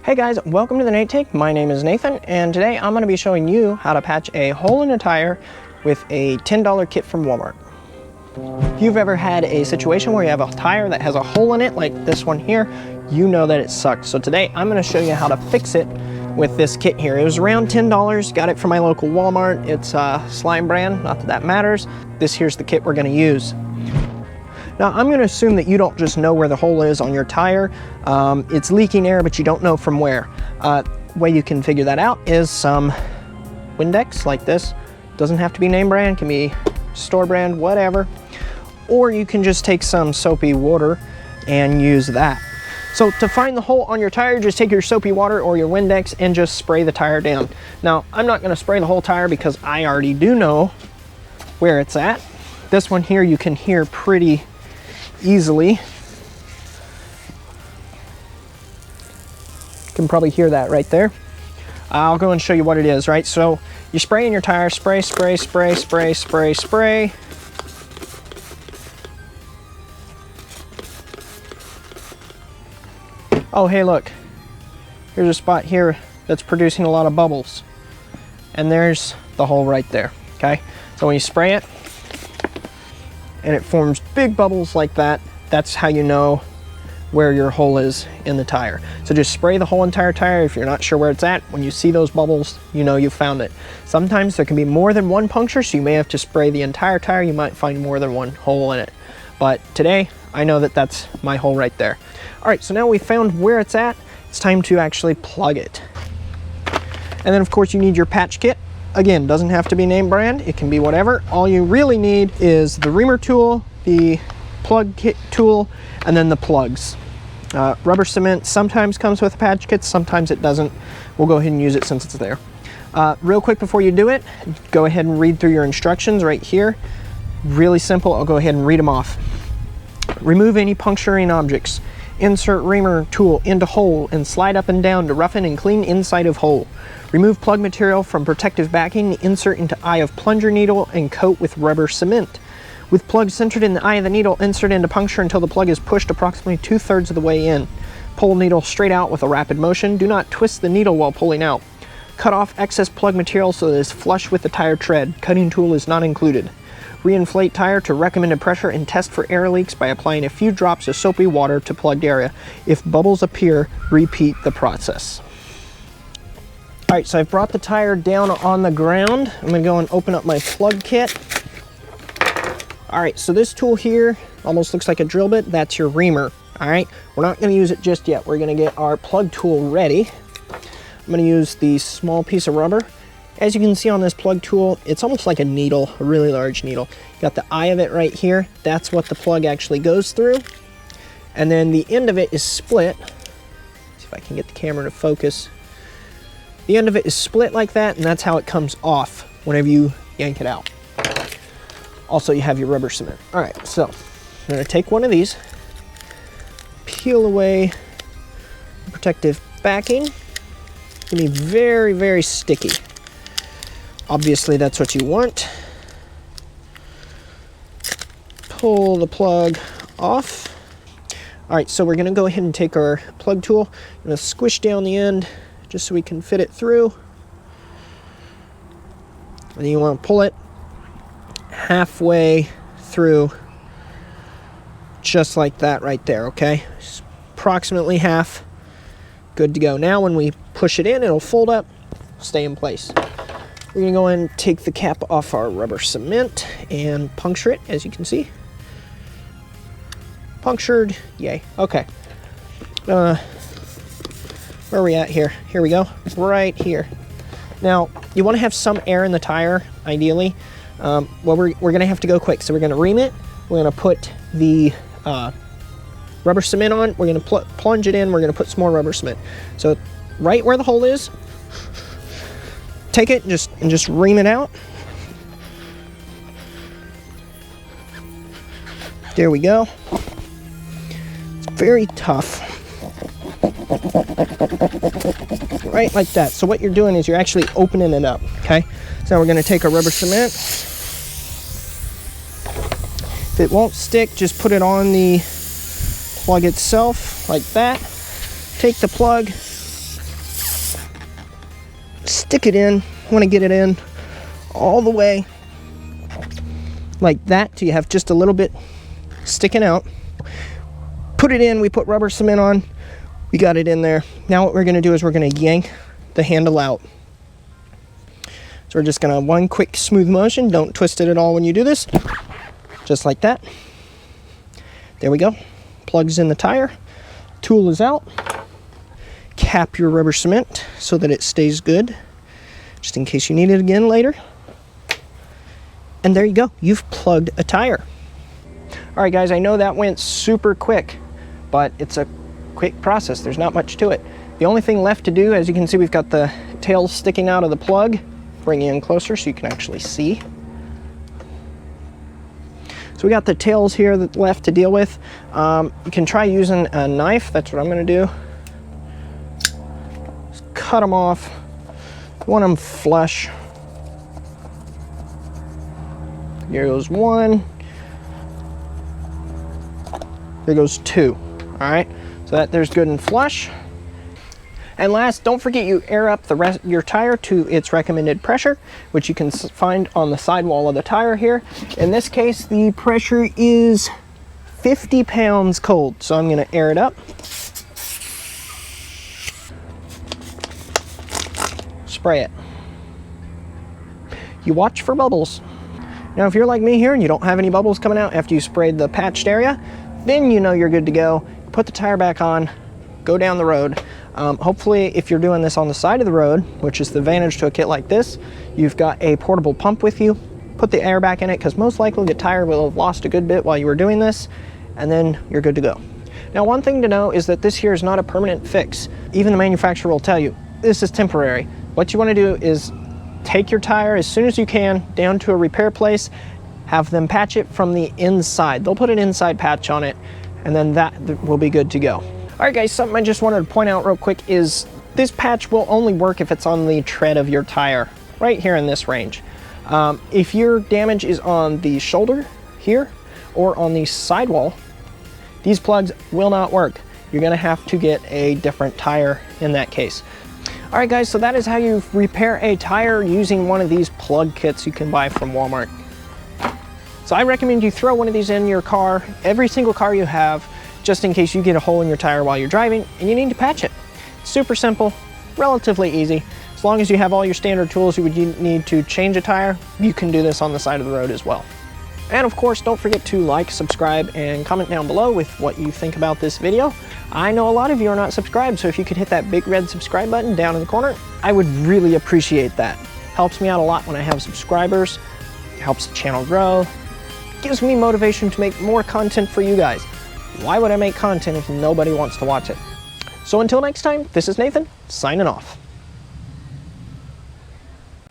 Hey guys, welcome to the Nate Take. My name is Nathan, and today I'm going to be showing you how to patch a hole in a tire with a $10 kit from Walmart. If you've ever had a situation where you have a tire that has a hole in it, like this one here, you know that it sucks. So today I'm going to show you how to fix it with this kit here. It was around $10, got it from my local Walmart. It's a Slime brand, not that that matters. This here's the kit we're going to use. Now, I'm going to assume that you don't just know where the hole is on your tire. It's leaking air, but you don't know from where. Way you can figure that out is some Windex like this. Doesn't have to be name brand, can be store brand, whatever. Or you can just take some soapy water and use that. So to find the hole on your tire, just take your soapy water or your Windex and just spray the tire down. Now, I'm not going to spray the whole tire because I already do know where it's at. This one here you can hear pretty easily. You can probably hear that right there. I'll go and show you what it is, right? So you spray in your tire, spray, spray, spray, spray, spray, spray. Oh, hey, look. Here's a spot here that's producing a lot of bubbles. And there's the hole right there, okay? So when you spray it, and it forms big bubbles like that, that's how you know where your hole is in the tire. So just spray the whole entire tire. If you're not sure where it's at, when you see those bubbles, you know you found it. Sometimes there can be more than one puncture, so you may have to spray the entire tire. You might find more than one hole in it. But today, I know that that's my hole right there. All right, so now we found where it's at. It's time to actually plug it. And then of course you need your patch kit. Again, doesn't have to be name brand, it can be whatever. All you really need is the reamer tool, the plug kit tool, and then the plugs. Rubber cement sometimes comes with a patch kit, sometimes it doesn't. We'll go ahead and use it since it's there. Real quick before you do it, go ahead and read through your instructions right here. Really simple, I'll go ahead and read them off. Remove any puncturing objects. Insert reamer tool into hole and slide up and down to roughen and clean inside of hole. Remove plug material from protective backing, insert into eye of plunger needle and coat with rubber cement. With plug centered in the eye of the needle, insert into puncture until the plug is pushed approximately 2/3 of the way in. Pull needle straight out with a rapid motion. Do not twist the needle while pulling out. Cut off excess plug material so that it is flush with the tire tread. Cutting tool is not included. Reinflate tire to recommended pressure and test for air leaks by applying a few drops of soapy water to plugged area. If bubbles appear, repeat the process. All right, so I've brought the tire down on the ground. I'm gonna go and open up my plug kit. All right, so this tool here almost looks like a drill bit. That's your reamer, all right? We're not gonna use it just yet. We're gonna get our plug tool ready. I'm gonna use the small piece of rubber. As you can see on this plug tool, it's almost like a needle, a really large needle. You got the eye of it right here. That's what the plug actually goes through. And then the end of it is split. Let's see if I can get the camera to focus. The end of it is split like that, and that's how it comes off whenever you yank it out. Also, you have your rubber cement. All right, so I'm gonna take one of these, peel away the protective backing. It's gonna be very, very sticky. Obviously, that's what you want. Pull the plug off. All right, so we're gonna go ahead and take our plug tool. I'm gonna squish down the end just so we can fit it through. And then you wanna pull it halfway through, just like that right there, okay? Just approximately half, good to go. Now when we push it in, it'll fold up, stay in place. We're gonna go and take the cap off our rubber cement and puncture it, as you can see. Punctured, yay, okay. Where are we at here? Here we go, right here. Now, you wanna have some air in the tire, ideally. Well, we're gonna have to go quick, so we're gonna ream it. We're gonna put the rubber cement on. We're gonna plunge it in. We're gonna put some more rubber cement. So right where the hole is, take it and just ream it out. There we go. It's very tough. Right like that. So what you're doing is you're actually opening it up, okay? So now we're gonna take our rubber cement. If it won't stick, just put it on the plug itself like that. Take the plug, stick it in. You want to get it in all the way like that till you have just a little bit sticking out. Put it in. We put rubber cement on. We got it in there. Now what we're going to do is we're going to yank the handle out. So we're just going to one quick smooth motion. Don't twist it at all when you do this. Just like that. There we go. Plugs in the tire. Tool is out. Cap your rubber cement so that it stays good, just in case you need it again later. And there you go. You've plugged a tire. All right, guys, I know that went super quick, but it's a quick process. There's not much to it. The only thing left to do, as you can see, we've got the tails sticking out of the plug. Bring you in closer so you can actually see. So we got the tails here that left to deal with. You can try using a knife. That's what I'm going to do. Just cut them off. You want them flush. Here goes one. There goes two. All right. So that there's good and flush. And last, don't forget you air up your tire to its recommended pressure, which you can find on the sidewall of the tire here. In this case, the pressure is 50 pounds cold. So I'm going to air it up. Spray it. You watch for bubbles. Now, if you're like me here and you don't have any bubbles coming out after you sprayed the patched area, then you know you're good to go. Put the tire back on, go down the road. Hopefully, if you're doing this on the side of the road, which is the advantage to a kit like this, you've got a portable pump with you. Put the air back in it, because most likely the tire will have lost a good bit while you were doing this, and then you're good to go. Now, one thing to know is that this here is not a permanent fix. Even the manufacturer will tell you, this is temporary. What you want to do is take your tire as soon as you can down to a repair place, have them patch it from the inside. They'll put an inside patch on it, and then that will be good to go. All right, guys, something I just wanted to point out real quick is this patch will only work if it's on the tread of your tire, right here in this range. If your damage is on the shoulder here or on the sidewall, these plugs will not work. You're gonna have to get a different tire in that case. All right, guys, so that is how you repair a tire using one of these plug kits you can buy from Walmart. So I recommend you throw one of these in your car, every single car you have, just in case you get a hole in your tire while you're driving and you need to patch it. Super simple, relatively easy. As long as you have all your standard tools you would need to change a tire, you can do this on the side of the road as well. And of course, don't forget to like, subscribe, and comment down below with what you think about this video. I know a lot of you are not subscribed, so if you could hit that big red subscribe button down in the corner, I would really appreciate that. Helps me out a lot when I have subscribers, helps the channel grow, gives me motivation to make more content for you guys. Why would I make content if nobody wants to watch it? So until next time, this is Nathan, signing off.